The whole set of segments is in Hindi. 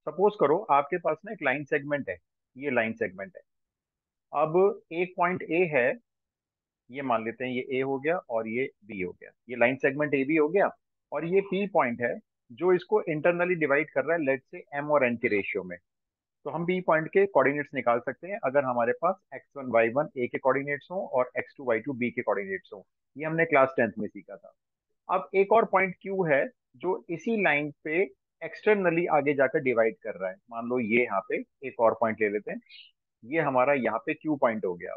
सपोज करो आपके पास ना एक लाइन सेगमेंट है। ये लाइन सेगमेंट है। अब एक पॉइंट ए है। ये मान लेते हैं ये ए हो गया और ये बी हो गया। ये लाइन सेगमेंट ए बी हो गया। और ये पी पॉइंट है जो इसको इंटरनली डिवाइड कर रहा है, लेट से एम और एन के रेशियो में। तो हम बी पॉइंट के कोऑर्डिनेट्स निकाल सकते हैं अगर हमारे पास x1 y1 ए के कोऑर्डिनेट्स हों और x2 y2 बी के कोऑर्डिनेट्स हों। ये हमने क्लास 10th में सीखा था। अब एक और पॉइंट क्यू है जो इसी लाइन पे एक्सटर्नली आगे जाकर डिवाइड कर रहा है। मान लो ये यहाँ पे एक और पॉइंट ले लेते हैं। ये हमारा यहाँ पे क्यू पॉइंट हो गया।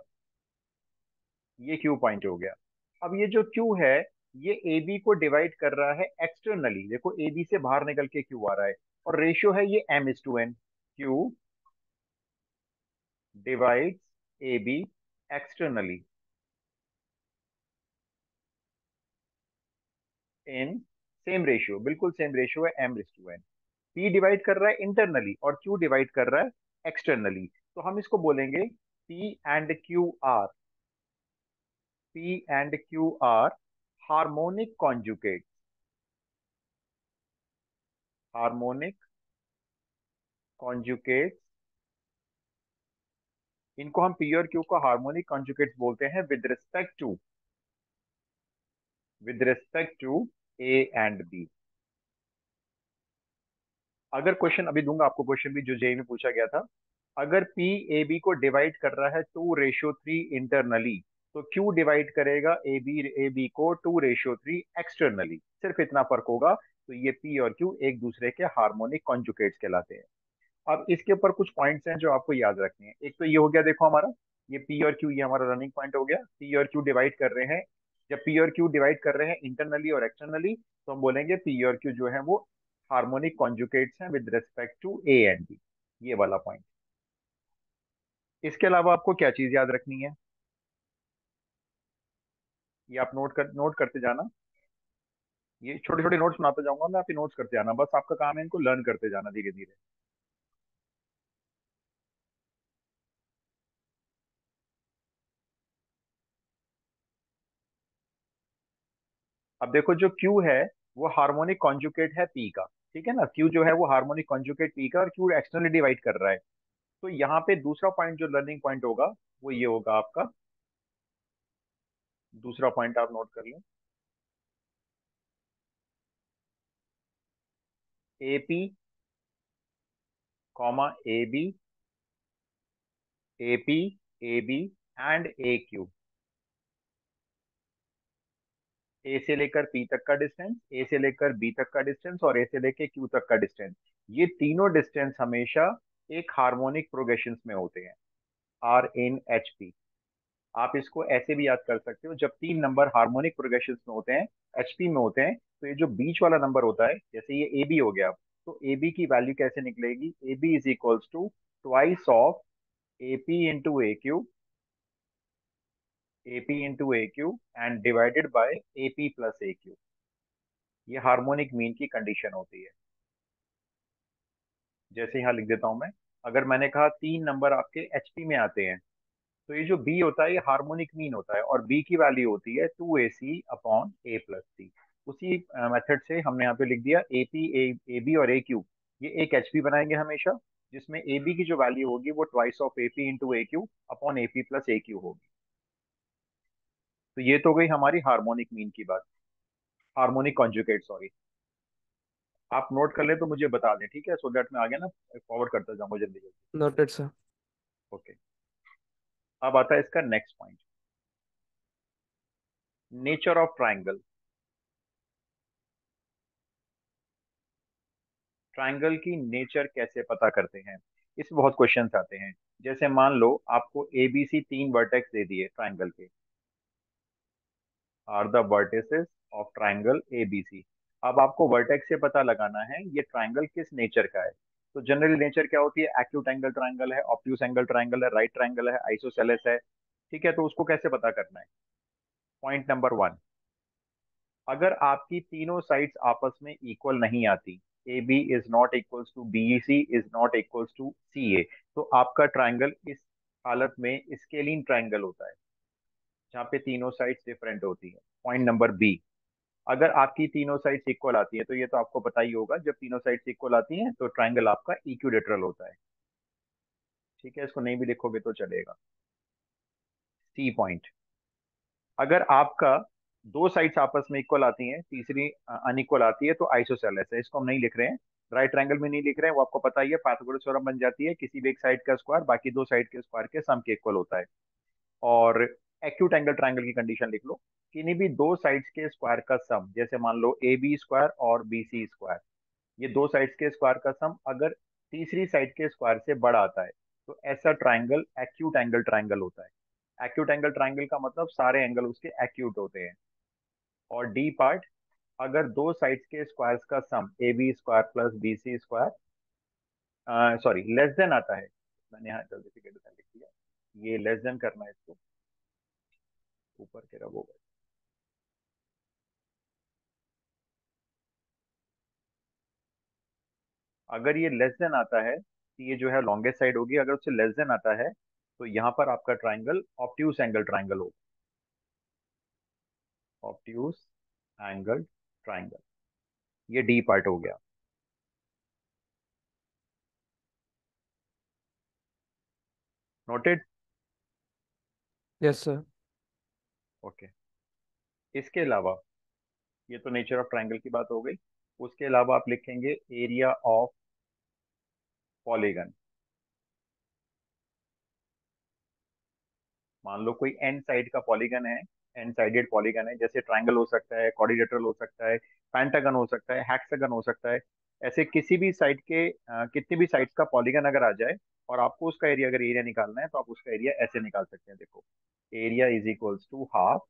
ये क्यू पॉइंट हो गया। अब ये जो क्यू है ये ए बी को डिवाइड कर रहा है एक्सटर्नली। देखो ए बी से बाहर निकल के क्यू आ रहा है और रेशियो है ये m:n। Q divides A B externally in same ratio. बिल्कुल सेम रेशियो है m:n। पी डिवाइड कर रहा है इंटरनली और क्यू डिवाइड कर रहा है एक्सटर्नली। तो हम इसको बोलेंगे P and Q R harmonic conjugate. Harmonic conjugate. इनको हम पी और क्यू को हार्मोनिक कॉन्जुगेट्स बोलते हैं with respect to A and B. अगर क्वेश्चन अभी दूंगा आपको, क्वेश्चन भी जो जेई में पूछा गया था। अगर पी ए बी को डिवाइड कर रहा है 2:3 इंटरनली, तो क्यू डिवाइड करेगा ए बी को 2:3 एक्सटर्नली। सिर्फ इतना फर्क होगा। तो ये पी और क्यू एक दूसरे के हार्मोनिक कॉन्जुगेट्स कहलाते हैं। अब इसके ऊपर कुछ पॉइंट्स हैं जो आपको याद रखने हैं। एक तो ये हो गया, देखो हमारा ये पी और क्यू, ये हमारा रनिंग पॉइंट हो गया। पी और क्यू डिवाइड कर रहे हैं। जब पी और क्यू डिवाइड कर रहे हैं इंटरनली और एक्सटर्नली, तो हम बोलेंगे पी और क्यू जो है वो हार्मोनिक कॉन्जुगेट्स हैं with respect to A and B. ये वाला पॉइंट। इसके अलावा आपको क्या चीज याद रखनी है, ये आप नोट करते जाना। ये छोटे छोटे नोट्स बनाते जाऊंगा मैं, आप ये नोट्स करते जाना। बस आपका काम है इनको लर्न करते जाना धीरे धीरे। अब देखो जो Q है वो हार्मोनिक कॉन्जुगेट है P का। ठीक है ना, Q जो है वो हार्मोनिक कॉन्जुगेट P का, और Q एक्सटर्नली डिवाइड कर रहा है। तो यहाँ पे दूसरा पॉइंट जो लर्निंग पॉइंट होगा वो ये होगा आपका। दूसरा पॉइंट आप नोट कर लें। A P comma A B, A P A B and A Q. A से लेकर पी तक का डिस्टेंस, ए से लेकर बी तक का डिस्टेंस और ए से लेकर क्यू तक का डिस्टेंस। ये तीनों डिस्टेंस हमेशा एक हार्मोनिक प्रोग्रेशन में होते हैं, R in HP। आप इसको ऐसे भी याद कर सकते हो, जब तीन नंबर हार्मोनिक प्रोग्रेशन में होते हैं, एचपी में होते हैं, तो ये जो बीच वाला नंबर होता है, जैसे ये ए बी हो गया, तो ए बी की वैल्यू कैसे निकलेगी? A B is equals to twice of A P into A Q, A P into A Q and divided by A P plus A Q. ये हार्मोनिक मीन की कंडीशन होती है। जैसे यहाँ लिख देता हूं मैं। अगर मैंने कहा तीन नंबर आपके एचपी में आते हैं, तो ये जो बी होता है ये हार्मोनिक मीन होता है, और बी की वैल्यू होती है 2AC अपॉन ए प्लस सी। उसी मेथड से हमने यहाँ पे लिख दिया ए पी ए बी और ए क्यू। ये एक एचपी बनाएंगे हमेशा, जिसमें ए बी की जो वैल्यू होगी वो twice of A P into A Q upon A P plus A Q होगी। तो ये तो गई हमारी हार्मोनिक मीन की बात। Harmonic conjugate, sorry. आप नोट कर ले तो मुझे बता दें, ठीक है, सो दैट मैं आगे ना फॉरवर्ड करता जाऊंगा जल्दी जल्दी। Noted sir. ओके। अब आता है इसका next point, nature of triangle. Triangle की नेचर कैसे पता करते हैं? इस बहुत क्वेश्चंस आते हैं। जैसे मान लो आपको ए बी सी तीन वर्टेक्स दे दिए ट्रायंगल के, are the vertices of triangle A B C. अब आपको वर्टेक्स से पता लगाना है ये ट्रायंगल किस नेचर का है। तो जनरली नेचर क्या होती है? एक्यूट एंगल ट्रायंगल है, ऑब्ट्यूज एंगल ट्रायंगल है, राइट ट्रायंगल है, आइसोसेलेस है। ठीक है, तो उसको कैसे पता करना है? पॉइंट नंबर 1, अगर आपकी तीनों साइड्स आपस में इक्वल नहीं आती, A B is not equals to B C is not equals to C A, तो आपका ट्राइंगल इस हालत में स्केलीन ट्राइंगल होता है, जहाँ पे तीनों साइड्स डिफरेंट होती है। पॉइंट नंबर बी, अगर आपकी तीनों साइड्स इक्वल आती है, तो ये तो आपको पता ही होगा, जब तीनों साइड्स इक्वल आती हैं तो ट्राइंगल आपका इक्विलेटरल होता है। ठीक है, इसको नहीं भी लिखोगे तो चलेगा। सी पॉइंट, अगर आपका दो साइड्स आपस में इक्वल आती हैं, तीसरी अनइक्वल आती है, तो आइसोसेलेस है। इसको हम नहीं लिख रहे हैं, राइट ट्रायंगल में नहीं लिख रहे हैं, वो आपको पता ही है, पाइथागोरस थ्योरम बन जाती है, किसी भी एक साइड का स्क्वायर बाकी दो साइड के स्क्वायर के सम के इक्वल होता है। और एक्यूट एंगल ट्रायंगल की कंडीशन लिख लो, किन्हीं भी दो साइड्स के स्क्वायर का सम, जैसे मान लो ए बी स्क्वायर और बी सी स्क्वायर, ये दो साइड्स के स्क्वायर का सम अगर तीसरी साइड के स्क्वायर से बड़ा आता है, तो ऐसा ट्राइंगल एक्यूट एंगल ट्राइंगल होता है। एक्यूट एंगल ट्राइंगल का मतलब सारे एंगल उसके एक्यूट होते हैं। और डी पार्ट, अगर दो साइड्स के स्क्वायर्स का sum A B square plus B C square, sorry less than आता है, मैंने यहाँ जल्दी से लिख दिया, ये लेस देन करना है इसको, ऊपर के रब होगा। अगर ये लेस देन आता है, तो ये जो है लॉन्गेस्ट साइड होगी, अगर उससे लेस देन आता है, तो यहाँ पर आपका ट्राइंगल ऑब्ट्यूस एंगल ट्राइंगल होगा। ऑब्ट्यूस एंगल ट्राइंगल, ये डी पार्ट हो गया। नोटेड। Yes sir. ओके, इसके अलावा, ये तो नेचर ऑफ ट्राइंगल की बात हो गई, उसके अलावा आप लिखेंगे एरिया ऑफ पॉलीगन। मान लो कोई एन साइड का पॉलीगन है, एन साइडेड पॉलीगन है, जैसे ट्राइंगल हो सकता है, क्वाड्रिलेटरल हो सकता है, पेंटागन हो सकता है, हेक्सागन हो सकता है। ऐसे किसी भी साइड के कितनी भी साइड्स का पॉलीगन अगर आ जाए, और आपको उसका एरिया, अगर एरिया निकालना है, तो आप उसका एरिया ऐसे निकाल सकते हैं, देखो, area is equals to half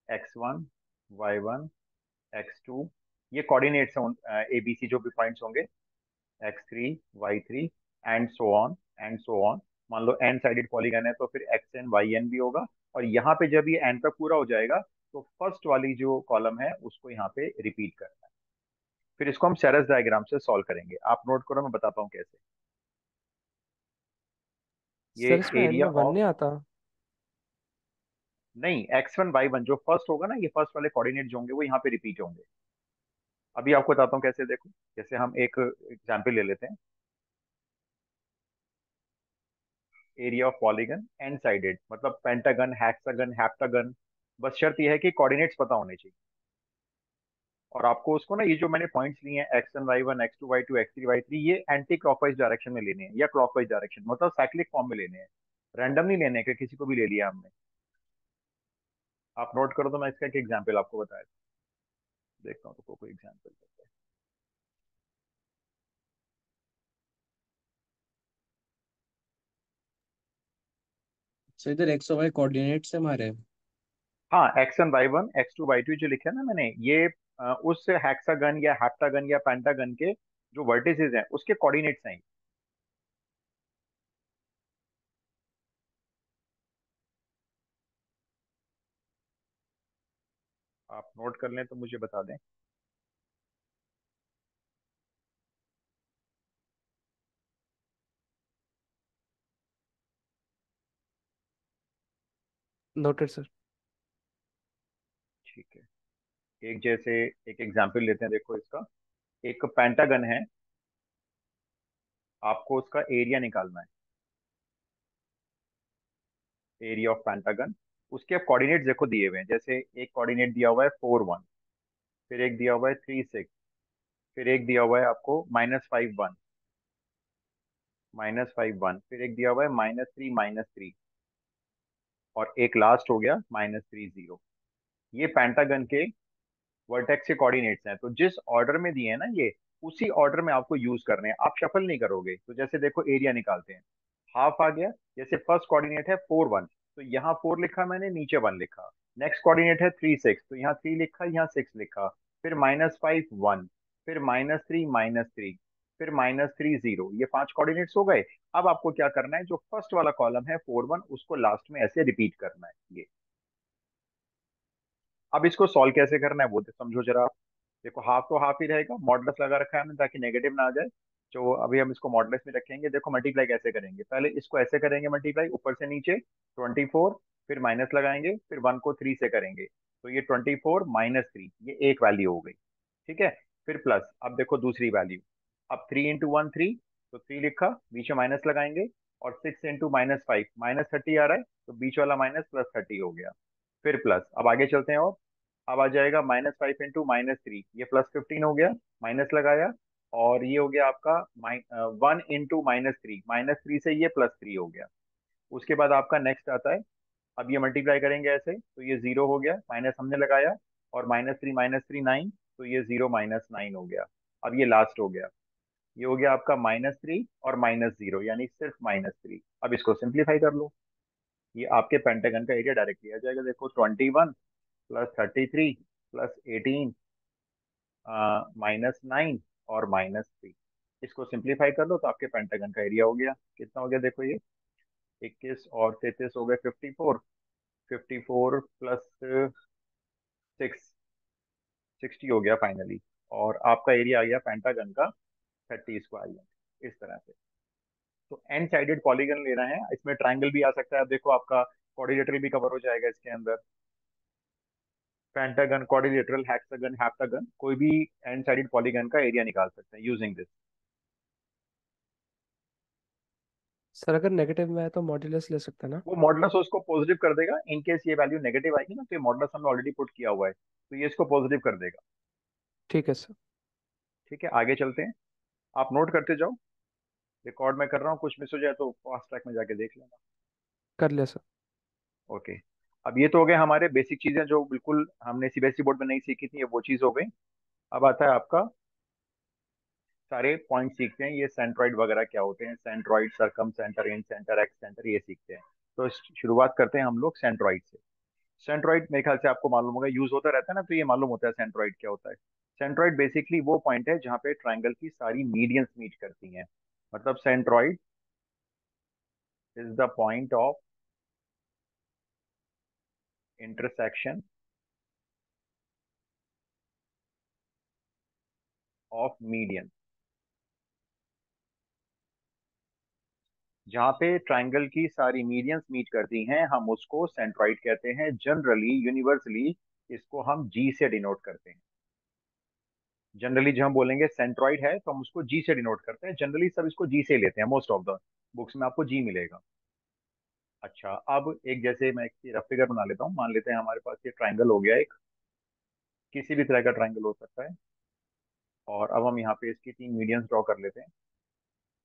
x1 y1 x2, ये कोऑर्डिनेट्स हैं ए बी सी जो भी पॉइंट्स होंगे, x3 y3 and so on. मान लो एन साइडेड पॉलीगन है, तो फिर एक्स एन वाई एन भी होगा। और यहाँ पे जब ये एन तक पूरा हो जाएगा, तो फर्स्ट वाली जो कॉलम है उसको यहाँ पे रिपीट करना है। फिर इसको हम सेरस डायग्राम से सॉल्व करेंगे, आप नोट करो, मैं बताता हूँ कैसे। ये सर इसमें एंड एरिया में वन ऑफ, नहीं आता? नहीं, x1 y1 जो फर्स्ट होगा ना, ये फर्स्ट वाले कोऑर्डिनेट जो होंगे वो यहाँ पे रिपीट होंगे। अभी आपको बताता हूँ कैसे, देखो, जैसे हम एक एग्जाम्पल ले लेते हैं, area of polygon N sided, मतलब पेंटागन, हेक्सागन, हेप्टागन, बस शर्त यह है कि कोऑर्डिनेट्स पता होने चाहिए। और आपको उसको ना, ये जो मैंने पॉइंट्स लिए हैं x1 y1 x2 y2 x3 y3, ये एंटी क्लॉकवाइज डायरेक्शन में लेने हैं या क्लॉकवाइज डायरेक्शन, मतलब साइक्लिक फॉर्म में लेने हैं, रैंडम नहीं लेने हैं कि किसी को भी ले लिया हमने। आप नोट करो, तो मैं इसका एक एग्जाम्पल आपको बताया, देखता हूँ तो कोई एग्जाम्पल देते हैं। सर इधर एक्स और वाई कोऑर्डिनेट्स है हमारे। हाँ, x1 y1 x2 y2 जो लिखा है ना मैंने, ये उस हेक्सागन या हेप्टागन या पेंटागन के जो वर्टिसेस हैं उसके कोऑर्डिनेट्स हैं। आप नोट कर लें तो मुझे बता दें। Noted sir. ठीक है, एक जैसे एक एग्जाम्पल लेते हैं, देखो इसका, एक पेंटागन है, आपको उसका एरिया निकालना है, एरिया ऑफ पेंटागन। उसके अब कोऑर्डिनेट देखो दिए हुए हैं, जैसे एक कोऑर्डिनेट दिया हुआ है 4 1, फिर एक दिया हुआ है 3 6, फिर एक दिया हुआ है आपको -5 1, फिर एक दिया हुआ है -3 और एक लास्ट हो गया -3 0। ये पेंटागन के वर्टेक्स के कोऑर्डिनेट्स हैं, तो जिस ऑर्डर में दिए हैं ना ये, उसी ऑर्डर में आपको यूज करने हैं, आप शफल नहीं करोगे। तो जैसे देखो, एरिया निकालते हैं, हाफ आ गया, जैसे फर्स्ट कोऑर्डिनेट है 4 1, तो यहाँ 4 लिखा मैंने, नीचे 1 लिखा। नेक्स्ट कोऑर्डिनेट है 3 6, तो यहाँ 3 लिखा, यहाँ 6 लिखा। फिर -5 1, फिर -3 फिर -3 0, ये 5 कोऑर्डिनेट्स हो गए। अब आपको क्या करना है, जो फर्स्ट वाला कॉलम है 4 1, उसको लास्ट में ऐसे रिपीट करना है ये। अब इसको सॉल्व कैसे करना है वो तो समझो जरा आप। देखो, हाफ तो हाफ ही रहेगा, मॉडुलस लगा रखा है हमने ताकि नेगेटिव ना आ जाए। तो अभी हम इसको मॉडुलस में रखेंगे। देखो, मल्टीप्लाई कैसे करेंगे, पहले इसको ऐसे करेंगे मल्टीप्लाई, ऊपर से नीचे 24, फिर माइनस लगाएंगे, फिर 1 को 3 से करेंगे, तो ये 24 - 3, ये एक वैल्यू हो गई। ठीक है, फिर प्लस, अब देखो दूसरी वैल्यू, अब 3 × 1 3, तो 3 लिखा, बीच में माइनस लगाएंगे, और 6 × -5 -30 आ रहा है, तो बीच वाला माइनस +30 हो गया। फिर प्लस, अब आगे चलते हैं, और अब आ जाएगा -5 × -3, ये +15 हो गया, माइनस लगाया, और ये हो गया आपका 1 × -3, -3 से ये +3 हो गया। उसके बाद आपका नेक्स्ट आता है, अब ये मल्टीप्लाई करेंगे ऐसे, तो ये 0 हो गया, माइनस हमने लगाया, और -3 - 3 9, तो ये 0 -9 हो गया। अब ये लास्ट हो गया, ये हो गया आपका -3 और -0, यानी सिर्फ -3। अब इसको सिंप्लीफाई कर लो, ये आपके पेंटागन का एरिया डायरेक्टली आ जाएगा। देखो 21 +33 +18 -9 और -3, इसको सिंप्लीफाई कर लो तो आपके पेंटागन का एरिया हो गया। कितना हो गया देखो, ये 21 और 33 हो गए 54, 54 +6 60 हो गया फाइनली, और आपका एरिया आ गया पेंटागन का 30 स्क्वायर यूनिट, इस तरह से। तो एन साइडेड पॉलीगन लेना है, इसमें ट्राइंगल भी आ सकता है। अब देखो आपका क्वाड्रिलेटरल भी कवर हो जाएगा इसके अंदर, पेंटागन, क्वाड्रिलेटरल, हेक्सागन, हेप्टागन, कोई भी एन साइडेड पॉलीगन का एरिया निकाल सकते हैं यूजिंग दिस। सर अगर नेगेटिव में है तो मॉड्यूलस ले सकते हैं ना? वो मॉडुलस उसको पॉजिटिव कर देगा, इन केस ये वैल्यू नेगेटिव आएगी ना, तो ये मॉडुलस हमने ऑलरेडी पुट किया हुआ है, तो ये इसको पॉजिटिव कर देगा। ठीक है सर। ठीक है, आगे चलते हैं, आप नोट करते जाओ, रिकॉर्ड में कर रहा हूँ, कुछ मिस हो जाए तो फास्ट ट्रैक में जाके देख लेना। कर लिया सर। ओके, अब ये तो हो गए हमारे बेसिक चीजें जो बिल्कुल हमने सीबीएसई बोर्ड में नहीं सीखी थी, ये वो चीज हो गई। अब आता है आपका, सारे पॉइंट सीखते हैं, ये सेंट्रॉइड वगैरह क्या होते हैं, सेंट्रॉइड, सरकम सेंटर, इन सेंटर, एक्स सेंटर, ये सीखते हैं। तो शुरुआत करते हैं हम लोग सेंट्रॉइड से। सेंट्रॉइड मेरे ख्याल से आपको मालूम होगा, यूज होता रहता है ना, तो ये मालूम होता है सेंट्रॉइड क्या होता है। सेंट्रॉइड बेसिकली वो पॉइंट है जहाँ पे ट्राइंगल की सारी मीडियंस मीट करती हैं। मतलब centroid is the point of intersection of median, जहाँ पे ट्राइंगल की सारी मीडियंस मीट करती हैं, हम उसको सेंट्रॉइड कहते हैं। जनरली, यूनिवर्सली, इसको हम जी से डिनोट करते हैं। जनरली जब हम बोलेंगे सेंट्रॉइड है, तो हम उसको जी से डिनोट करते हैं, जनरली सब इसको जी से लेते हैं, मोस्ट ऑफ द बुक्स में आपको जी मिलेगा। अच्छा, अब एक, जैसे मैं एक रफ फिगर बना लेता हूँ, मान लेते हैं हमारे पास ये ट्राइंगल हो गया एक, किसी भी तरह का ट्राइंगल हो सकता है, और अब हम यहाँ पे इसकी 3 मीडियंस ड्रॉ कर लेते हैं।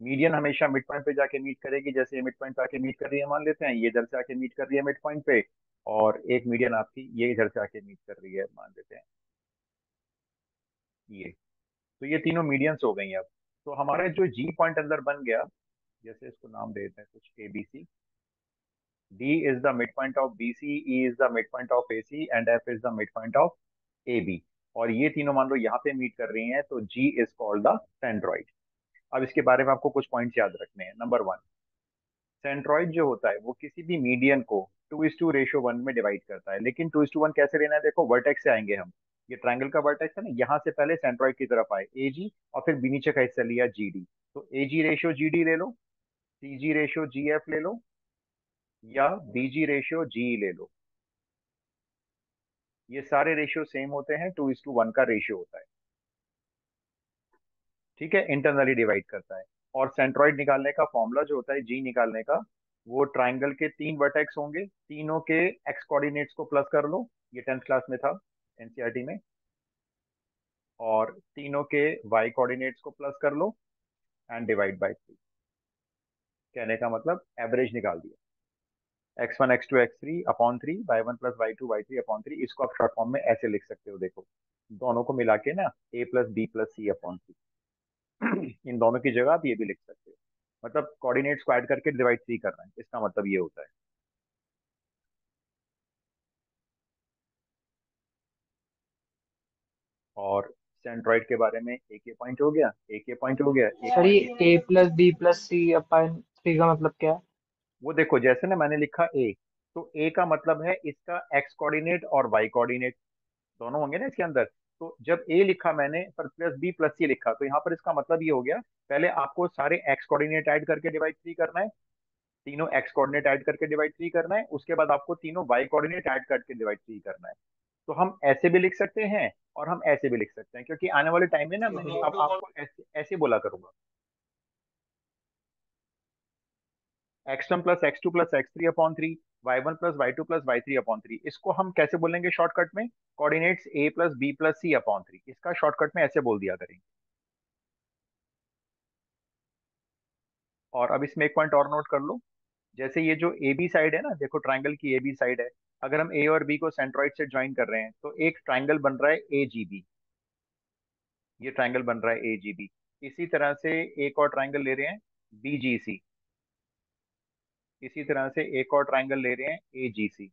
मीडियन हमेशा मिड पॉइंट पे जाके मीट करेगी, जैसे ये मिड पॉइंट पे आके मीट कर रही है, मान लेते हैं ये इधर से आके मीट कर रही है मिड पॉइंट पे, और एक मीडियन आपकी ये इधर से आके मीट कर रही है, मान लेते हैं ये। तो ये तीनों मीडियंस हो गई हैं। अब तो हमारा जो जी पॉइंट अंदर बन गया, जैसे इसको नाम देते हैं कुछ A B C, D is the mid point of B C, E is the mid point of A C, and F is the mid point of A B, और ये तीनों मान लो यहाँ पे मीट कर रही हैं, तो जी इज कॉल्ड द सेंट्रॉइड। अब इसके बारे में आपको कुछ पॉइंट्स याद रखने हैं। नंबर 1, सेंट्रॉइड जो होता है वो किसी भी मीडियन को 2:1 में डिवाइड करता है। लेकिन 2:1 कैसे लेना है, देखो वर्टेक्स से आएंगे हम, ये ट्रायंगल का वर्टेक्स है ना, यहाँ से पहले सेंट्रॉइड की तरफ आए ए जी, और फिर बी नीचे का हिस्सा लिया जी डी, तो ए जी रेशियो जी डी ले लो, सी जी रेशियो जी एफ ले लो, या बी जी रेशियो जी ले लो। ये सारे रेशियो सेम होते हैं, 2:1 का रेशियो होता है। ठीक है, इंटरनली डिवाइड करता है। और सेंट्रॉइड निकालने का फॉर्मूला जो होता है जी निकालने का, वो ट्राइंगल के 3 वर्टेक्स होंगे, तीनों के एक्स कोऑर्डिनेट्स को प्लस कर लो, ये 10th क्लास में था एनसीईआरटी में, और तीनों के वाई कोऑर्डिनेट्स को प्लस कर लो, एंड डिवाइड बाय 3। कहने का मतलब एवरेज निकाल दिया, x1 x2 x3 upon 3, y1 + y2 y3 upon 3। इसको आप शॉर्ट फॉर्म में ऐसे लिख सकते हो, देखो दोनों को मिला के ना, a + b + c अपॉन 3, इन दोनों की जगह आप ये भी लिख सकते हो। मतलब कोऑर्डिनेट्स को ऐड करके डिवाइड 3 कर रहे हैं, इसका मतलब ये होता है। और सेंट्रॉइड के बारे में एक ये पॉइंट हो गया, एक ये पॉइंट हो गया, एक सर ये पॉइंट ये। a + b + c/3 का मतलब क्या है? वो देखो, जैसे ना मैंने लिखा ए, तो ए का मतलब है इसका एक्स कोऑर्डिनेट और वाई कोऑर्डिनेट दोनों होंगे ना इसके अंदर। तो जब ए लिखा मैंने, पर +b + c लिखा, तो यहाँ पर इसका मतलब ये हो गया, पहले आपको सारे एक्स कोऑर्डिनेट ऐड करके डिवाइड 3 करना है, तीनों एक्स कोऑर्डिनेट ऐड करके डिवाइड 3 करना है, उसके बाद आपको तीनों वाई कोऑर्डिनेट ऐड करके डिवाइड 3 करना है। तो हम ऐसे भी लिख सकते हैं और हम ऐसे भी लिख सकते हैं, क्योंकि आने वाले टाइम में ना मैं अब आपको ऐसे ऐसे बोला करूंगा, x1 plus x2 plus x3 upon three, y1 plus y2 plus y3 upon three. इसको हम कैसे बोलेंगे शॉर्टकट में? Coordinates a plus b plus c upon three, इसका शॉर्टकट में ऐसे बोल दिया करेंगे। और अब इसमें एक पॉइंट और नोट कर लो, जैसे ये जो ए बी साइड है ना, देखो ट्राइंगल की ए बी साइड है, अगर हम ए और बी को सेंट्रोइड से ज्वाइन कर रहे हैं तो एक ट्राइंगल बन रहा है ए जी बी, ये ट्राइंगल बन रहा है ए जी बी। इसी तरह से एक और ट्राइंगल ले रहे हैं बी जी सी, इसी तरह से एक और ट्राइंगल ले रहे हैं ए जी सी।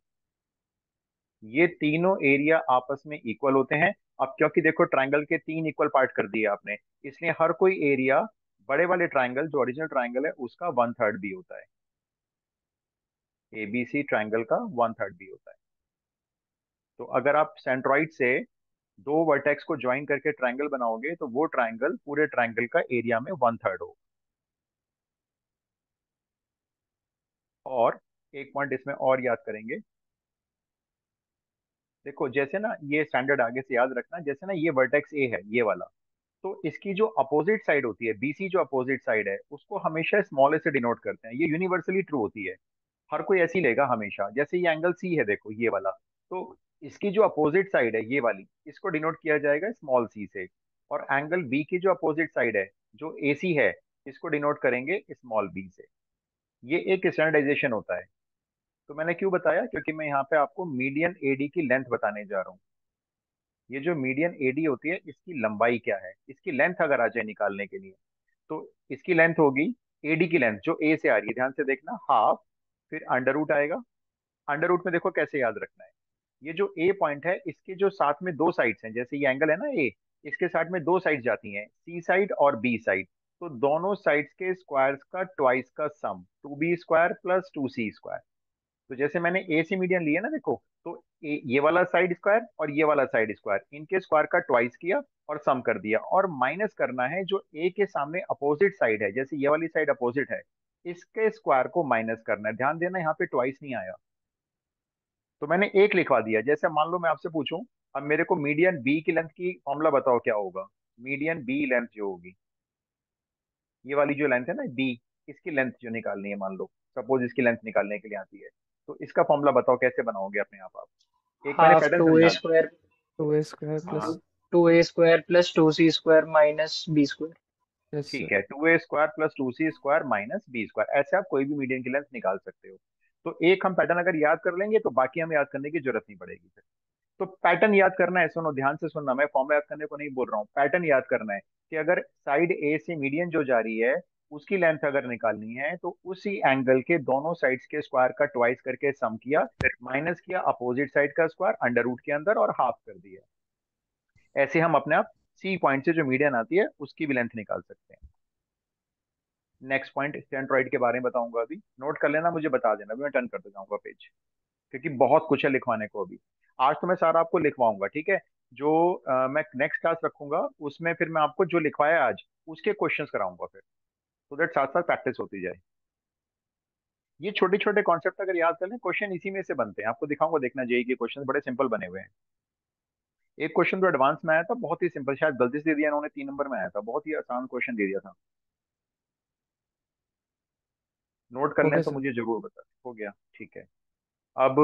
ये तीनों एरिया आपस में इक्वल होते हैं। अब क्योंकि देखो ट्राइंगल के तीन इक्वल पार्ट कर दिए आपने, इसलिए हर कोई एरिया बड़े वाले ट्राइंगल जो ओरिजिनल ट्राइंगल है उसका वन थर्ड भी होता है। एबीसी ट्राइंगल का वन थर्ड भी होता है। तो अगर आप सेंट्रॉइड से दो वर्टेक्स को ज्वाइन करके ट्राइंगल बनाओगे तो वो ट्राइंगल पूरे ट्राइंगल का एरिया में वन थर्ड होगा। और एक पॉइंट इसमें और याद करेंगे, देखो जैसे ना ये स्टैंडर्ड आगे से याद रखना, जैसे ना ये वर्टेक्स ए है ये वाला, तो इसकी जो अपोजिट साइड होती है बीसी, जो अपोजिट साइड है उसको हमेशा स्मॉल ए से डिनोट करते हैं। ये यूनिवर्सली ट्रू होती है, हर कोई ऐसी लेगा हमेशा। जैसे ये एंगल सी है देखो ये वाला, तो इसकी जो अपोजिट साइड है ये वाली, इसको डिनोट किया जाएगा स्मॉल सी से। और एंगल बी की जो अपोजिट साइड है जो ए सी है, इसको डिनोट करेंगे स्मॉल बी से। ये एक स्टैंडर्डाइजेशन होता है। तो मैंने क्यों बताया? क्योंकि मैं यहाँ पे आपको मीडियन एडी की लेंथ बताने जा रहा हूँ। ये जो मीडियन एडी होती है इसकी लंबाई क्या है, इसकी लेंथ अगर आ जाए निकालने के लिए, तो इसकी लेंथ होगी एडी की लेंथ जो ए से आ रही है, ध्यान से देखना, हाफ, फिर अंडर रूट आएगा। अंडर रूट में देखो कैसे याद रखना है, ये जो ए पॉइंट है इसके जो साथ में दो साइड्स हैं, जैसे ये एंगल है ना ए, इसके साथ में दो साइड्स जाती हैं, सी साइड और बी साइड। तो दोनों साइड्स के स्क्वायर्स का ट्वाइस का sum, two B square plus two C square. तो जैसे मैंने ए से मीडियन लिया ना देखो, तो ये वाला साइड स्क्वायर और ये वाला साइड स्क्वायर, इनके स्क्वायर का ट्वाइस किया और सम कर दिया, और माइनस करना है जो ए के सामने अपोजिट साइड है, जैसे ये वाली साइड अपोजिट है, इसके स्क्वायर को माइनस करना है। ध्यान देना यहाँ पे ट्वाइस नहीं आया, तो मैंने एक लिखवा दिया। जैसे मान लो मैं आपसे पूछूं, अब मेरे को मीडियन बी की लेंथ की फॉर्मूला बताओ क्या होगा। मीडियन बी लेंथ जो होगी, ये वाली जो लेंथ है ना बी, इसकी लेंथ जो निकालनी है, मान लो सपोज इसकी लेंथ निकालने के लिए आती है, तो इसका फॉर्मूला बताओ कैसे बनाओगे अपने आप। एक मैंने हाफ पैटर्न टू ए समझा दिया। स्क्वायर, टू ए स्क्वायर हाँ plus, two A square plus two C square minus B square. Yes ठीक सर। है, two A square plus two C square minus B square, ऐसे आप कोई भी मीडियन की लेंथ निकाल सकते हो। तो एक हम पैटर्न अगर याद कर लेंगे तो बाकी हमें याद करने की जरूरत नहीं पड़ेगी फिर। तो पैटर्न याद करना है, सुनो ध्यान से सुनना, मैं फॉर्मूला याद करने को नहीं बोल रहा हूँ, पैटर्न याद करना है कि अगर साइड ए से मीडियन जो जा रही है उसकी लेंथ अगर निकालनी है तो उसी एंगल के दोनों साइड्स के स्क्वायर का ट्वाइस करके सम किया, माइनस किया अपोजिट साइड का स्क्वायर अंडर रूट के अंदर और हाफ कर दिया। ऐसे हम अपने आप सी पॉइंट से जो मीडियन आती है उसकी भी लेंथ निकाल सकते हैं। नेक्स्ट पॉइंट स्टेंट्रॉइड के बारे में बताऊंगा, अभी नोट कर लेना, मुझे बता देना, अभी मैं टर्न करते जाऊंगा पेज, क्योंकि बहुत कुछ है लिखवाने को अभी। आज तो मैं सारा आपको लिखवाऊंगा, ठीक है? जो मैं नेक्स्ट क्लास रखूंगा उसमें फिर मैं आपको जो लिखवाया आज उसके क्वेश्चंस कराऊंगा फिर, तो दैट साथ साथ प्रैक्टिस होती जाए। ये छोटे छोटे कॉन्सेप्ट अगर याद कर लें, क्वेश्चन इसी में से बनते हैं, आपको दिखाऊंगा, देखना जेई के क्वेश्चन बड़े सिंपल बने हुए हैं। एक क्वेश्चन तो एडवांस में आया था बहुत ही सिंपल, शायद गलती से दे दिया इन्होंने, 3 नंबर में आया था, बहुत ही आसान क्वेश्चन दे दिया था। नोट कर लें ओके तो सर। मुझे जरूर बता। हो गया, ठीक है। अब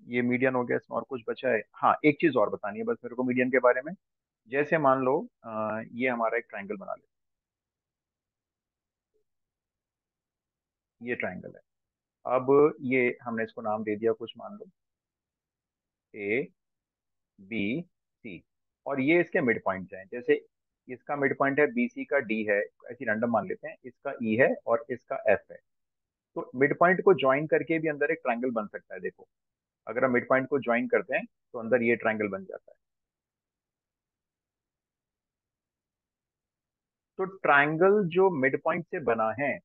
ये मीडियन हो गया, इसमें और कुछ बचा है? हाँ एक चीज और बतानी है बस मेरे को मीडियन के बारे में। जैसे मान लो ये हमारा एक ट्राइंगल बना ले, ये ट्राइंगल है। अब ये हमने इसको नाम दे दिया कुछ, मान लो ए बी सी, और ये इसके मिड पॉइंट हैं, जैसे इसका मिड पॉइंट है बी सी का डी है, ऐसी रैंडम मान लेते हैं, इसका ई है और इसका एफ है। तो मिड पॉइंट को ज्वाइन करके भी अंदर एक ट्राइंगल बन सकता है, देखो अगर हम मिड पॉइंट को ज्वाइन करते हैं तो अंदर ये ट्राइंगल बन जाता है। तो ट्राइंगल जो मिड पॉइंट से बना है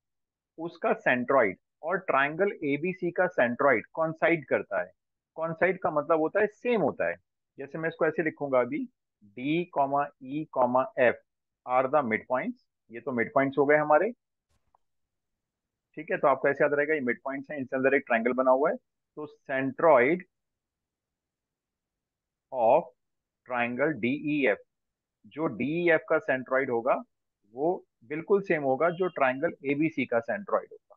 उसका सेंट्रॉइड और ट्राइंगल एबीसी का सेंट्रॉइड कॉन्साइड करता है। कॉन्साइड का मतलब होता है सेम होता है। जैसे मैं इसको ऐसे लिखूंगा अभी, D comma E comma F R the mid points, ये तो मिड पॉइंट्स हो गए हमारे, ठीक है? तो आपको ऐसे याद रहेगा ये मिड पॉइंट्स हैं, इनके अंदर एक ट्राइंगल बना हुआ है। तो सेंट्रॉइड ऑफ ट्राइंगल डीईएफ, जो डीईएफ का सेंट्रॉइड होगा वो बिल्कुल सेम होगा जो ट्राइंगल एबीसी का सेंट्रॉइड होगा।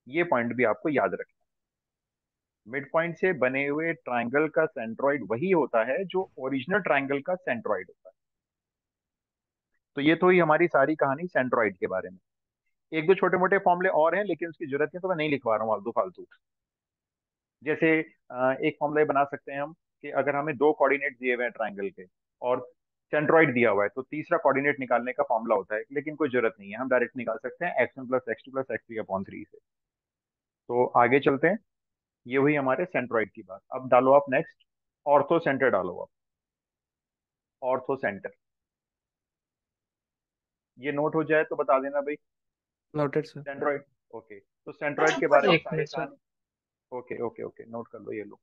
ये पॉइंट भी आपको याद रखना। मिड पॉइंट से बने हुए ट्राइंगल का सेंट्रॉइड वही होता है जो ओरिजिनल ट्राइंगल का सेंट्रॉइड होता है। तो ये तो ही हमारी सारी कहानी सेंट्रॉइड के बारे में। एक दो छोटे मोटे फॉर्मूले और हैं लेकिन उसकी जरूरत नहीं, तो मैं नहीं लिखवा रहा हूँ फालतू फालतू। जैसे एक फॉर्मूला बना सकते हैं हम कि अगर हमें दो कोऑर्डिनेट दिए हुए हैं ट्राइंगल के और सेंट्रॉइड दिया हुआ है, तो तीसरा कोऑर्डिनेट निकालने का फॉर्मूला होता है, लेकिन कोई जरूरत नहीं है, हम डायरेक्ट निकाल सकते हैं x1 plus x2 plus x3/3 से। तो आगे चलते हैं। ये हुई हमारे सेंट्रॉइड की बात। अब डालो आप नेक्स्ट, ऑर्थो सेंटर डालो आप। ऑर्थो सेंटर, ये नोट हो जाए तो बता देना भाई। Noted sir. Centroid, okay. तो सेंट्रॉइड के बारे में एक सारे मिनट सर। कहानी। ओके ओके ओके, नोट कर लो ये लो।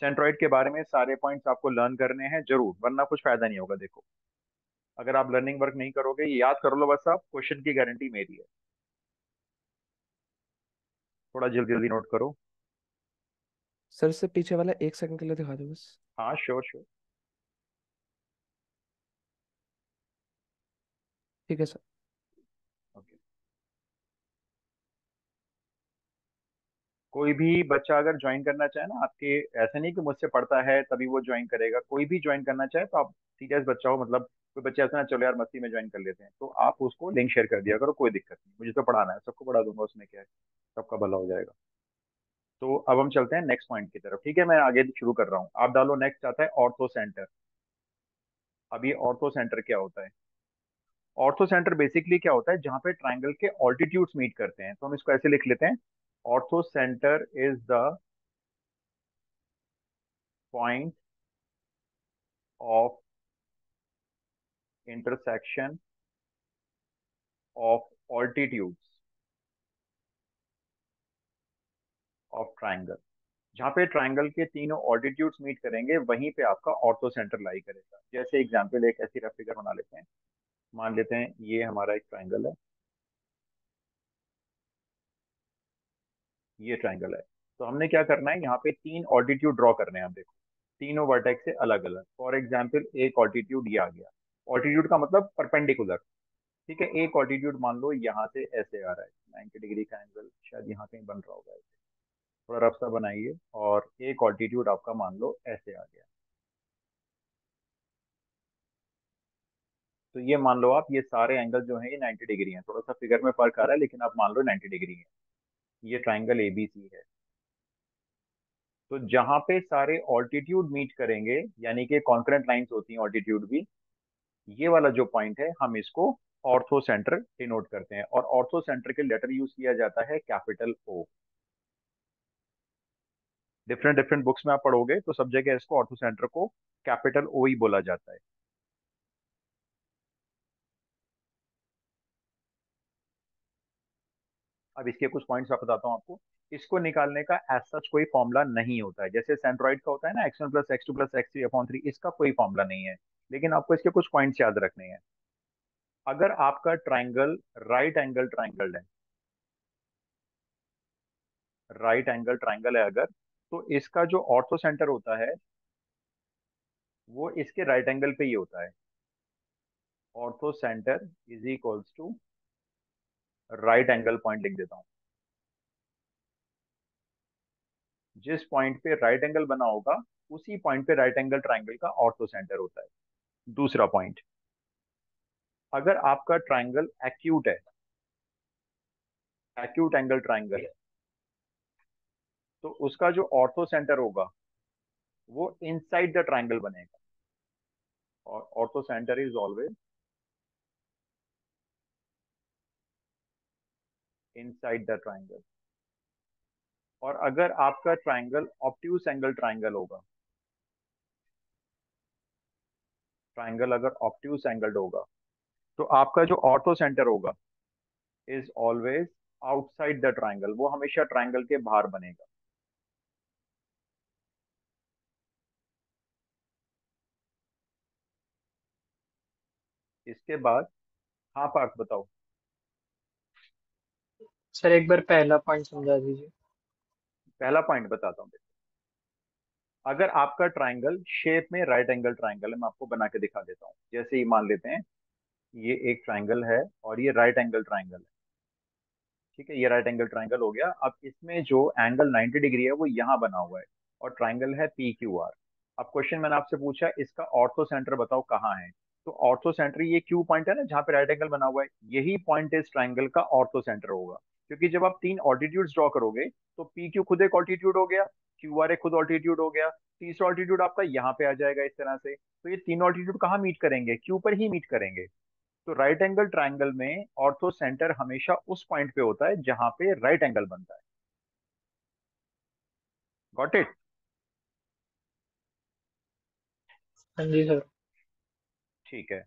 सेंट्रॉइड के बारे में सारे पॉइंट्स आपको लर्न करने हैं जरूर, वरना कुछ फायदा नहीं होगा। देखो, अगर आप लर्निंग वर्क नहीं करोगे, ये याद कर लो बस, आप क्वेश्चन की गारंटी मेरी है। थोड़ा जल्दी जल्दी नोट करो। सर से पीछे वाला 1 सेकंड के लिए दिखा दो बस। हाँ श्योर श्योर। ठीक है सर। ओके। कोई भी बच्चा अगर ज्वाइन करना चाहे ना आपके, ऐसा नहीं कि मुझसे पढ़ता है तभी वो ज्वाइन करेगा, कोई भी ज्वाइन करना चाहे तो आप सीरियस बच्चा हो, मतलब कोई बच्चा ऐसा ना चलो यार मस्ती में ज्वाइन कर लेते हैं, तो आप उसको लिंक शेयर कर दिया करो, कोई दिक्कत नहीं, मुझे तो पढ़ाना है, सबको पढ़ा दूंगा, उसमें क्या है, सबका भला हो जाएगा। तो अब हम चलते हैं नेक्स्ट पॉइंट की तरफ। ठीक है, मैं आगे शुरू कर रहा हूँ, आप डालो नेक्स्ट आता है ऑर्थो सेंटर। अब ये ऑर्थो सेंटर क्या होता है? ऑर्थो सेंटर बेसिकली क्या होता है, जहां पे ट्राइंगल के ऑल्टीट्यूड्स मीट करते हैं, तो हम इसको ऐसे लिख लेते हैं, orthocentre is the point of intersection of altitudes of triangle. जहां पे ट्राइंगल के तीनों ऑल्टीट्यूड्स मीट करेंगे वहीं पे आपका ऑर्थो सेंटर लाई करेगा। जैसे एग्जांपल एक ऐसी रफ फिगर बना लेते हैं, मान लेते हैं ये हमारा एक ट्राइंगल है, ये ट्राइंगल है। तो हमने क्या करना है, यहाँ पे तीन ऑल्टीट्यूड ड्रॉ करने हैं। आप देखो, तीनों वर्टेक्स से अलग अलग। फॉर एग्जाम्पल एक ऑल्टीट्यूड ये आ गया, ऑल्टीट्यूड का मतलब परपेंडिकुलर। ठीक है, एक ऑल्टीट्यूड मान लो यहाँ से ऐसे आ रहा है, 90 डिग्री का एंगल शायद यहाँ कहीं बन रहा होगा ऐसे, थोड़ा रफ सा बनाइए। और एक ऑल्टीट्यूड आपका मान लो ऐसे आ गया। तो ये मान लो आप, ये सारे एंगल जो है ये 90 डिग्री हैं, थोड़ा सा फिगर में फर्क आ रहा है लेकिन आप मान लो 90 डिग्री है। ये ट्राइंगल एबीसी है। तो जहां पे सारे ऑल्टीट्यूड मीट करेंगे, यानी कि कॉन्करेंट लाइंस होती हैं ऑल्टीट्यूड भी, ये वाला जो पॉइंट है हम इसको ऑर्थो सेंटर डिनोट करते हैं। और ऑर्थो सेंटर के लेटर यूज किया जाता है कैपिटल ओ। डिफरेंट डिफरेंट बुक्स में आप पढ़ोगे तो सब जगह इसको ऑर्थो सेंटर को कैपिटल ओ ही बोला जाता है। अब इसके कुछ पॉइंट्स आप बताता हूँ आपको। इसको निकालने का एज सच कोई फॉर्मूला नहीं होता है, जैसे सेंट्रॉइड का होता है ना x1 plus x2 plus x3/3, इसका कोई फॉर्मूला नहीं है। लेकिन आपको इसके कुछ पॉइंट्स याद रखने हैं। अगर आपका ट्राइंगल राइट एंगल ट्राइंगल है, राइट एंगल ट्राइंगल है अगर, तो इसका जो ऑर्थो सेंटर होता है वो इसके राइट एंगल पे ही होता है। Orthocentre is equals to right angle point, लिख देता हूँ। जिस पॉइंट पे राइट एंगल बना होगा उसी पॉइंट पे राइट एंगल ट्राइंगल का ऑर्थो सेंटर होता है। दूसरा पॉइंट, अगर आपका ट्राइंगल एक्यूट है, एक्यूट एंगल ट्राइंगल है, तो उसका जो ऑर्थो सेंटर होगा वो इनसाइड द ट्राइंगल बनेगा। और ortho centre is always inside the triangle. और अगर आपका ट्राइंगल ऑब्ट्यूज एंगल ट्राइंगल होगा, ट्राइंगल अगर ऑब्ट्यूज एंगल्ड होगा, तो आपका जो ऑर्थो सेंटर होगा is always outside the triangle, वो हमेशा ट्राइंगल के बाहर बनेगा। इसके बाद, हाँ पार्थ बताओ। सर एक बार पहला पॉइंट समझा दीजिए। पहला पॉइंट बताता हूँ। अगर आपका ट्राइंगल शेप में राइट एंगल ट्राइंगल है, मैं आपको बना के दिखा देता हूँ। जैसे ही मान लेते हैं ये एक ट्राइंगल है और ये राइट एंगल ट्राइंगल है। ठीक है, ये राइट एंगल ट्राइंगल हो गया। अब इसमें जो एंगल 90 डिग्री है वो यहाँ बना हुआ है और ट्राइंगल है पी क्यू आर। अब क्वेश्चन मैंने आपसे पूछा इसका ऑर्थो सेंटर बताओ कहाँ है। तो ऑर्थो सेंटर ये क्यू पॉइंट है ना जहाँ पे राइट एंगल बना हुआ है, यही पॉइंट इस ट्राइंगल का ऑर्थो सेंटर होगा। क्योंकि जब आप तीन ऑल्टीट्यूड्स ड्रॉ करोगे तो पी क्यू खुद एक ऑल्टीट्यूड हो गया, क्यू आर एक खुद ऑल्टीट्यूड हो गया, तीसरा ऑल्टीट्यूड आपका यहाँ पे आ जाएगा इस तरह से। तो ये तीन ऑल्टीट्यूड कहाँ मीट करेंगे, क्यू पर ही मीट करेंगे। तो राइट एंगल ट्राइंगल में ऑर्थो सेंटर हमेशा उस पॉइंट पे होता है जहां पे राइट एंगल बनता है। Got it? हाँ जी सर। ठीक है।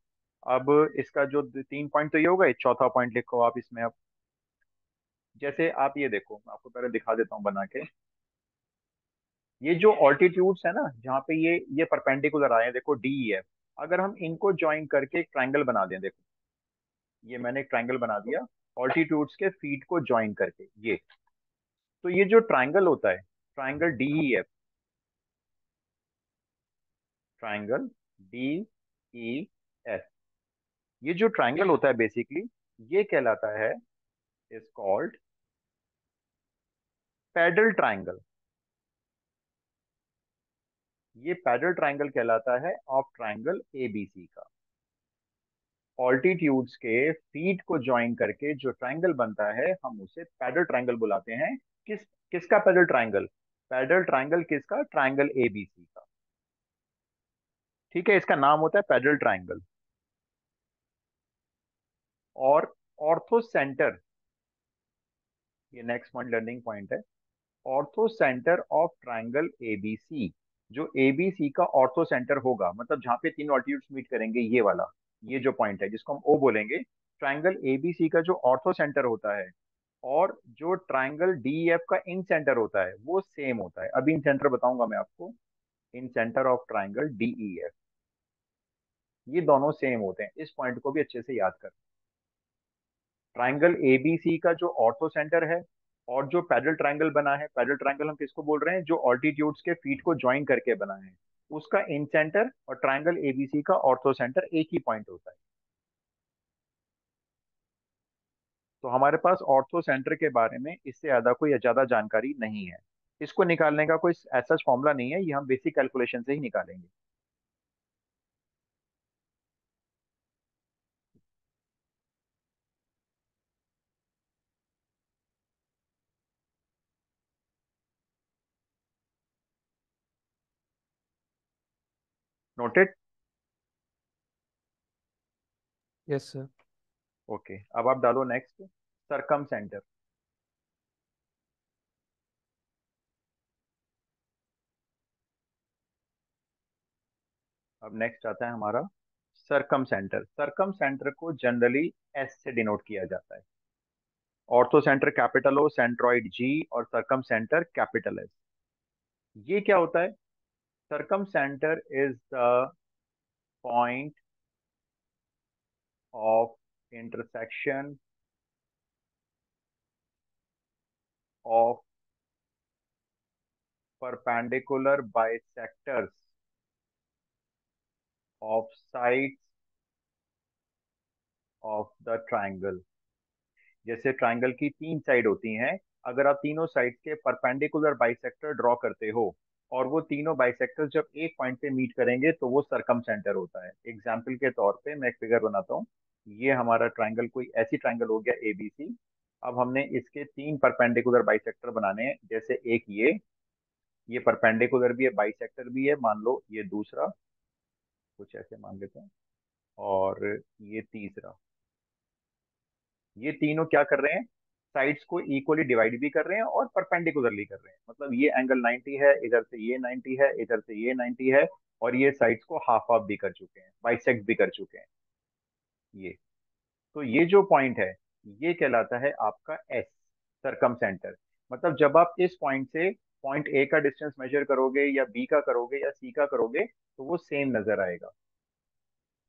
अब इसका जो तीन पॉइंट तो ये होगा, एक चौथा पॉइंट लिखो आप इसमें। अब जैसे आप ये देखो, मैं आपको पहले दिखा देता हूँ बना के। ये जो ऑल्टीट्यूड्स है ना जहाँ पे ये परपेंडिकुलर आए हैं, देखो डी ई एफ। अगर हम इनको ज्वाइन करके एक ट्राइंगल बना दें, देखो ये मैंने एक ट्राइंगल बना दिया ऑल्टीट्यूड्स के फीट को ज्वाइन करके ये। तो ये जो ट्राइंगल होता है, triangle D E F, triangle D E F, ये जो ट्राइंगल होता है बेसिकली ये कहलाता है, इज कॉल्ड पैडल ट्राइंगल। ये पैडल ट्राइंगल कहलाता है ऑफ ट्राइंगल एबीसी का। ऑल्टीट्यूड्स के फीट को ज्वाइन करके जो ट्राइंगल बनता है हम उसे पैडल ट्राइंगल बुलाते हैं। किसका पैडल ट्राइंगल? पैडल ट्राइंगल किसका? ट्राइंगल एबीसी का। ठीक है, इसका नाम होता है पैडल ट्राइंगल। और ऑर्थो सेंटर, ये नेक्स्ट पॉइंट लर्निंग पॉइंट है। Ortho centre of triangle ABC, जो एबीसी का ऑर्थो सेंटर होगा, मतलब जहां पे तीन ऑल्टीट्यूड्स मीट करेंगे, ये वाला, ये जो पॉइंट है जिसको हम ओ बोलेंगे, ट्राइंगल एबीसी का जो ऑर्थो सेंटर होता है और जो ट्राइंगल डीएफ का इन सेंटर होता है वो सेम होता है। अभी इन सेंटर बताऊंगा मैं आपको। इन सेंटर ऑफ ट्राइंगल डीईएफ, ये दोनों सेम होते हैं। इस पॉइंट को भी अच्छे से याद कर। ट्राइंगल एबीसी का जो ऑर्थो सेंटर है और जो पैरेलल ट्राइंगल बना है, पैरेलल ट्राइंगल हम किसको बोल रहे हैं? जो ऑल्टीट्यूड्स के फीट को ज्वाइन करके बना है, उसका इन सेंटर और ट्राइंगल एबीसी का ऑर्थो सेंटर एक ही पॉइंट होता है। तो हमारे पास ऑर्थो सेंटर के बारे में इससे ज्यादा कोई ज्यादा जानकारी नहीं है। इसको निकालने का कोई ऐसा फॉर्मूला नहीं है, ये हम बेसिक कैलकुलेशन से ही निकालेंगे। नोटेड? Yes sir. ओके, अब आप डालो नेक्स्ट, सरकम सेंटर। अब नेक्स्ट आता है हमारा सरकम सेंटर। सरकम सेंटर को जनरली एस से डिनोट किया जाता है। Orthocentre capital O, centroid G, और सरकम सेंटर कैपिटल एस। ये क्या होता है? Circumcentre is the point of intersection of perpendicular bisectors of sides of the triangle. जैसे ट्राइंगल की तीन साइड होती हैं, अगर आप तीनों साइड के परपेंडिकुलर बाइसेक्टर ड्रॉ करते हो और वो तीनों बाइसेक्टर जब एक पॉइंट पे मीट करेंगे तो वो सरकम सेंटर होता है। एग्जाम्पल के तौर पे मैं एक फिगर बनाता हूँ। ये हमारा ट्राइंगल कोई ऐसी ट्राइंगल हो गया एबीसी। अब हमने इसके तीन परपेंडिकुलर बाइसेक्टर बनाने हैं। जैसे एक ये परपेंडिकुलर भी है, बाइसेक्टर भी है, मान लो ये दूसरा, कुछ ऐसे मान लेते हैं, और ये तीसरा। ये तीनों क्या कर रहे हैं? साइड्स को इक्वली डिवाइड भी कर रहे हैं और परपेंडिकुलरली कर रहे हैं। मतलब ये एंगल 90 है, इधर से ये 90 है, इधर से ये 90 है, और ये साइड्स को हाफ हाफ भी कर चुके हैं, बाइसेक्ट भी कर चुके हैं ये। तो ये जो पॉइंट है ये कहलाता है आपका एस, सरकम सेंटर। मतलब जब आप इस पॉइंट से पॉइंट ए का डिस्टेंस मेजर करोगे या बी का करोगे या सी का करोगे तो वो सेम नजर आएगा।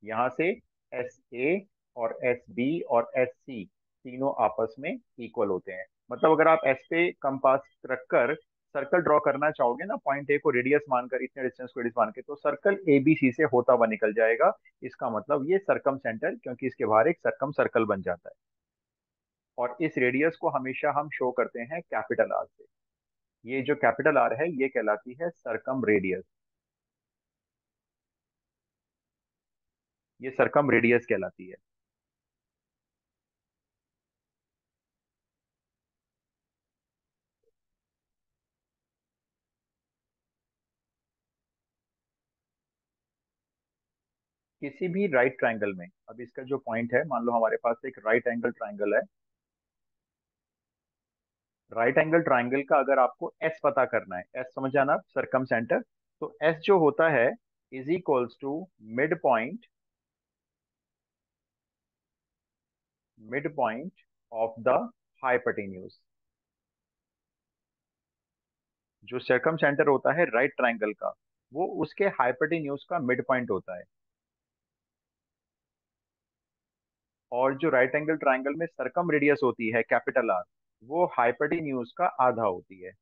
यहाँ से एस ए और एस बी और एस सी तीनों आपस में इक्वल होते हैं। मतलब अगर आप एस पे कंपास रखकर सर्कल ड्रॉ करना चाहोगे ना, पॉइंट ए को रेडियस मानकर, इतने डिस्टेंस को रेडियस मान के, तो सर्कल ए बी सी से होता हुआ निकल जाएगा। इसका मतलब ये सरकम सेंटर, क्योंकि इसके बाहर एक सरकम सर्कल बन जाता है। और इस रेडियस को हमेशा हम शो करते हैं कैपिटल आर से। ये जो कैपिटल आर है ये कहलाती है सरकम रेडियस। ये सरकम रेडियस कहलाती है। किसी भी राइट ट्रायंगल में, अब इसका जो पॉइंट है, मान लो हमारे पास एक राइट एंगल ट्रायंगल है। राइट एंगल ट्रायंगल का अगर आपको एस पता करना है, एस समझ जाना, सरकम सेंटर, तो एस जो होता है is equals to mid point of the hypotenuse. जो सरकम सेंटर होता है राइट ट्रायंगल का, वो उसके हाइपोटेन्यूज का मिड पॉइंट होता है। और जो राइट एंगल ट्रायंगल में सरकम रेडियस होती है कैपिटल आर, वो हाइपोटेन्यूज का आधा होती है।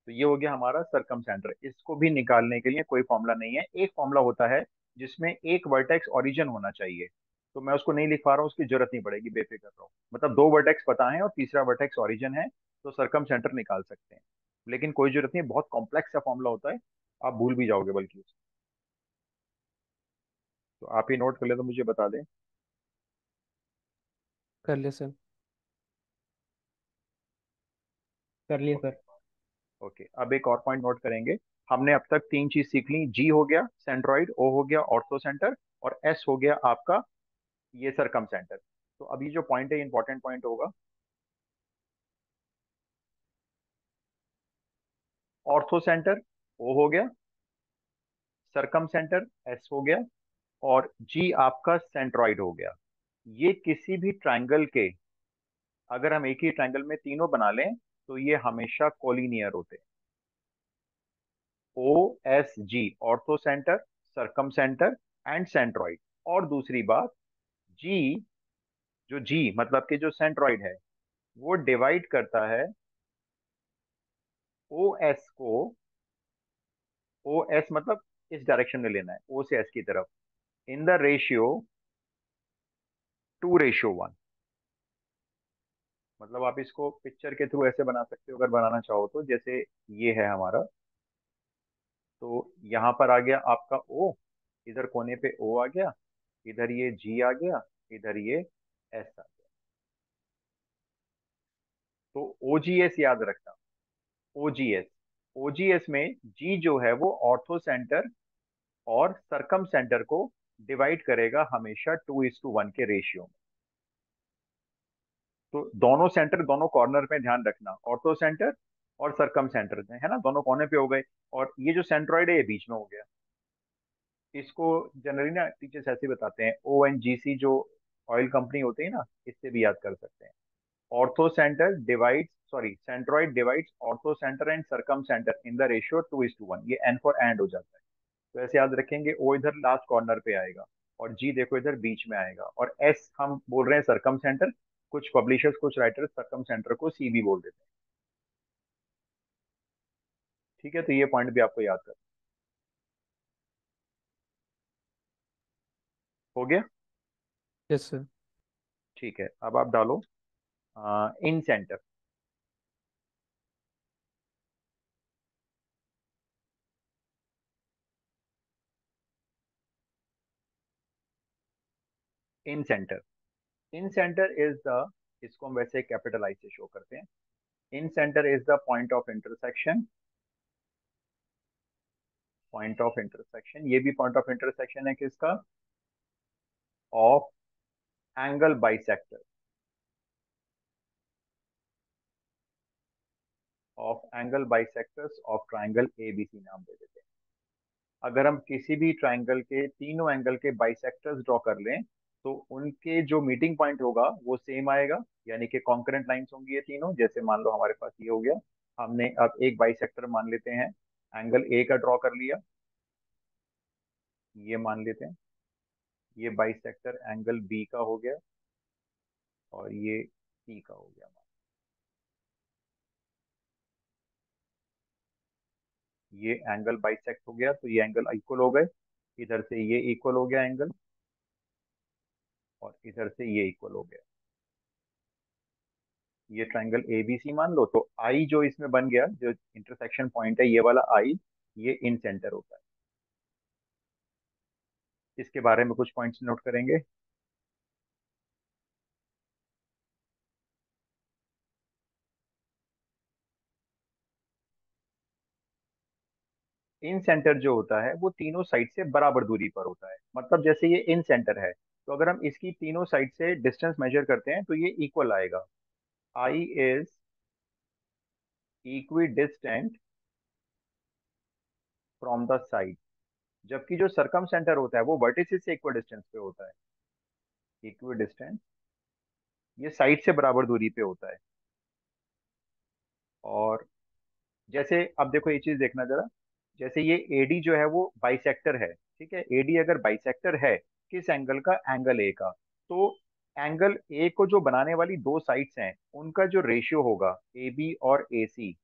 तो ये हो गया हमारा सरकम सेंटर। इसको भी निकालने के लिए कोई फॉर्मूला नहीं है, एक फॉर्मूला होता है जिसमें एक वर्टेक्स ओरिजिन होना चाहिए। तो मैं उसको नहीं लिख पा रहा हूँ, उसकी जरूरत नहीं पड़ेगी, बेफिक्र रहो। मतलब दो वर्टेक्स पता है और तीसरा वर्टेक्स ओरिजिन है, तो सरकम सेंटर निकाल सकते हैं। लेकिन कोई जरूरत नहीं, बहुत कॉम्प्लेक्स सा फॉर्मूला होता है, आप भूल भी जाओगे बल्कि उसे। तो आप ही नोट कर ले तो मुझे बता दें। कर लिया सर। कर लिया ओके। सर। ओके, अब एक और पॉइंट नोट करेंगे। हमने अब तक तीन चीज सीख ली। जी हो गया सेंट्रॉइड, ओ हो गया ऑर्थो सेंटर, और एस हो गया आपका ये सरकम सेंटर। तो अभी जो पॉइंट है इंपॉर्टेंट पॉइंट होगा। ऑर्थो सेंटर ओ हो गया, सरकम सेंटर एस हो गया, और जी आपका सेंट्रॉइड हो गया। ये किसी भी ट्रायंगल के, अगर हम एक ही ट्रायंगल में तीनों बना लें, तो ये हमेशा कोलिनियर होते हैं। O S G, orthocentre, circumcentre and centroid. और दूसरी बात, जी, जो जी मतलब कि जो सेंट्रॉइड है, वो डिवाइड करता है ओ एस को। ओ एस मतलब इस डायरेक्शन में लेना है, ओ से एस की तरफ, इन द रेशियो 2:1। मतलब आप इसको पिक्चर के थ्रू ऐसे बना सकते हो अगर बनाना चाहो तो, जैसे ये है हमारा। तो यहाँ पर आ गया आपका ओ, इधर कोने पे ओ आ गया, इधर ये जी आ गया, इधर ये एस आ गया। तो ओजीएस याद रखना, ओजीएस। ओजीएस में जी जो है वो ऑर्थो सेंटर और सरकम सेंटर को डिवाइड करेगा हमेशा 2:1 के रेशियो में। तो दोनों सेंटर दोनों कॉर्नर पे ध्यान रखना, ऑर्थो सेंटर और सरकम सेंटर है ना, दोनों कोने पे हो गए। और ये जो सेंट्रॉइड है ये बीच में हो गया। इसको जनरली ना टीचर्स ऐसे बताते हैं, ओ एन जी सी जो ऑयल कंपनी होती है ना, इससे भी याद कर सकते हैं। Orthocentre divides, sorry, centroid divides orthocentre and circumcentre in the ratio 2:1। ये एन फॉर एंड हो जाता है। तो ऐसे याद रखेंगे, ओ इधर लास्ट कॉर्नर पे आएगा, और जी देखो इधर बीच में आएगा, और एस हम बोल रहे हैं सरकम सेंटर। कुछ पब्लिशर्स, कुछ राइटर्स सरकम सेंटर को सी भी बोल देते हैं। ठीक है, तो ये पॉइंट भी आपको याद कर। हो गया। Yes sir. ठीक है, अब आप डालो incentre. Incentre, incentre is the, इसको हम वैसे कैपिटल आई से शो करते हैं। Incentre is the point of intersection. Point of intersection, ये भी पॉइंट ऑफ इंटरसेक्शन है किसका, of angle bisector, of angle bisectors of triangle ABC नाम दे देते हैं। अगर हम किसी भी ट्राइंगल के तीनों एंगल के बाइसेक्टर्स ड्रॉ कर लें, तो उनके जो मीटिंग पॉइंट होगा वो सेम आएगा, यानी कि कॉन्करेंट लाइंस होंगी ये तीनों। जैसे मान लो हमारे पास ये हो गया, हमने अब एक बाइसेक्टर मान लेते हैं, एंगल ए का ड्रॉ कर लिया, ये मान लेते हैं। ये बाइसेक्टर एंगल बी का हो गया और ये सी का हो गया। ये एंगल बाइसेक्ट हो गया तो ये एंगल इक्वल हो गए। इधर से ये इक्वल हो गया एंगल और इधर से ये इक्वल हो गया। ये ट्रायंगल एबीसी मान लो, तो आई जो इसमें बन गया, जो इंटरसेक्शन पॉइंट है ये वाला आई, ये इन सेंटर होता है। इसके बारे में कुछ पॉइंट्स नोट करेंगे। इन सेंटर जो होता है वो तीनों साइड से बराबर दूरी पर होता है। मतलब जैसे ये इन सेंटर है, तो अगर हम इसकी तीनों साइड से डिस्टेंस मेजर करते हैं तो ये इक्वल आएगा। I is equidistant from the side. जबकि जो सरकम सेंटर होता है वो वर्टिसिस से इक्वल डिस्टेंस पे होता है। इक्वी डिस्टेंस ये साइड से बराबर दूरी पे होता है। और जैसे अब देखो ये चीज देखना जरा, जैसे ये एडी जो है वो बाइसेक्टर है, ठीक है। एडी अगर बाइसेक्टर है किस एंगल का, एंगल ए का, तो एंगल ए को जो बनाने वाली दो साइड्स हैं उनका जो रेशियो होगा ए बी और ए सी,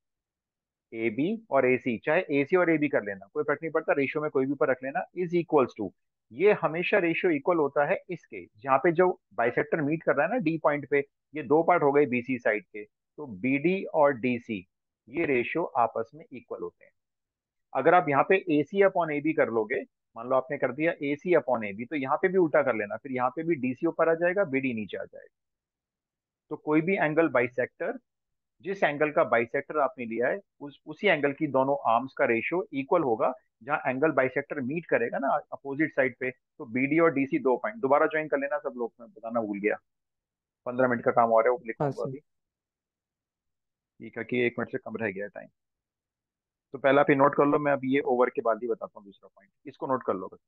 ए बी और ए सी, चाहे ए सी और ए बी कर लेना, कोई फर्क नहीं पड़ता, रेशियो में कोई भी पर रख लेना, इज इक्वल्स टू, ये हमेशा रेशियो इक्वल होता है इसके, जहाँ पे जो बाइसेक्टर मीट कर रहा है ना डी पॉइंट पे, ये दो पार्ट हो गए बीसी साइड के, तो बी डी और डी सी ये रेशियो आपस में इक्वल होते हैं। अगर आप यहाँ पे ए सी अपॉन ए बी कर लोगे, मान लो आपने कर दिया ए सी अपॉन ए बी, तो यहाँ पे भी उल्टा कर लेना, फिर यहाँ पे भी डी सी ऊपर आ जाएगा, बी डी नीचे आ जाएगा। तो कोई भी एंगल बाइसेक्टर, जिस एंगल का बाइसेक्टर आपने लिया है उसी एंगल की दोनों आर्म्स का रेशियो इक्वल होगा। जहां एंगल बाइसेक्टर मीट करेगा ना अपोजिट साइड पे, तो बीडी और डीसी दो पॉइंट, दोबारा ज्वाइन कर लेना सब लोग, मैं बताना भूल गया। 15 मिनट का काम और है, वो हाँ लिखवाऊंगा सर। अभी। ठीक है कि 1 मिनट से कम रह गया टाइम। तो पहला आप ये नोट कर लो, मैं अभी ये ओवर के बाद ही बताता हूँ दूसरा पॉइंट, इसको नोट कर लो बस।